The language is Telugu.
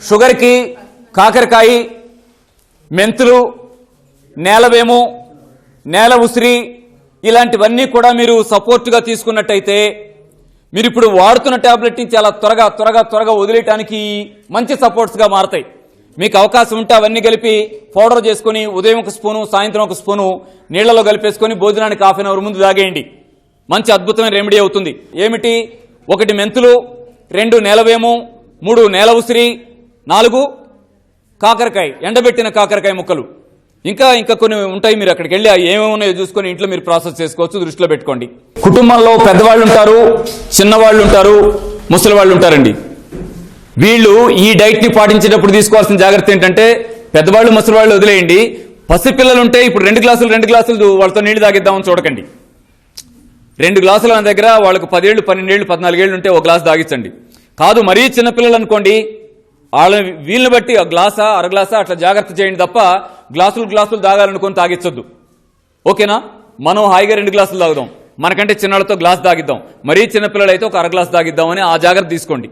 షుగర్కి కాకరకాయ, మెంతులు, నేలవేము, నేల ఉసిరి ఇలాంటివన్నీ కూడా మీరు సపోర్ట్గా తీసుకున్నట్టయితే మీరు ఇప్పుడు వాడుతున్న టాబ్లెట్ని చాలా త్వరగా వదిలేయడానికి మంచి సపోర్ట్స్గా మారతాయి. మీకు అవకాశం ఉంటే అవన్నీ కలిపి పౌడర్ చేసుకుని ఉదయం ఒక స్పూను, సాయంత్రం ఒక స్పూను నీళ్లలో కలిపేసుకొని భోజనానికి హాఫ్ అన్ అవర్ ముందు తాగేయండి. మంచి అద్భుతమైన రెమెడీ అవుతుంది. ఏమిటి? 1 మెంతులు, 2 నేలవేము, 3 నేల ఉసిరి, 4 కాకరకాయ, ఎండబెట్టిన కాకరకాయ ముక్కలు, ఇంకా కొన్ని ఉంటాయి. మీరు అక్కడికి వెళ్ళి ఏమేమి ఉన్నాయో చూసుకొని ఇంట్లో మీరు ప్రాసెస్ చేసుకోవచ్చు. దృష్టిలో పెట్టుకోండి. కుటుంబంలో పెద్దవాళ్ళు ఉంటారు, చిన్నవాళ్ళు ఉంటారు, ముసలి వాళ్ళు ఉంటారండి. వీళ్ళు ఈ డైట్ ని పాటించేటప్పుడు తీసుకోవాల్సిన జాగ్రత్త ఏంటంటే, పెద్దవాళ్ళు ముసలి వాళ్ళు వదిలేయండి. పసిపిల్లలు ఉంటే ఇప్పుడు 2 గ్లాసులు వాళ్ళతో నీళ్లు తాగిద్దామని చూడకండి. 2 గ్లాసుల దగ్గర వాళ్ళకు 10 ఏళ్ళు, 12 ఏళ్ళు, 14 ఏళ్ళు ఉంటే 1 గ్లాస్ తాగించండి. కాదు మరీ చిన్నపిల్లలు అనుకోండి, వీళ్ళని బట్టి ఆ గ్లాసా, అర గ్లాసా అట్లా జాగ్రత్త చేయండి తప్ప గ్లాసులు తాగాలనుకొని తాగించొద్దు. ఓకేనా? మనం హాయిగా 2 గ్లాసులు తాగుదాం, మనకంటే చిన్నవాళ్ళతో గ్లాస్ తాగిద్దాం. మరీ చిన్నపిల్లలు అయితే ఒక అర గ్లాస్ తాగిద్దామని ఆ జాగ్రత్త తీసుకోండి.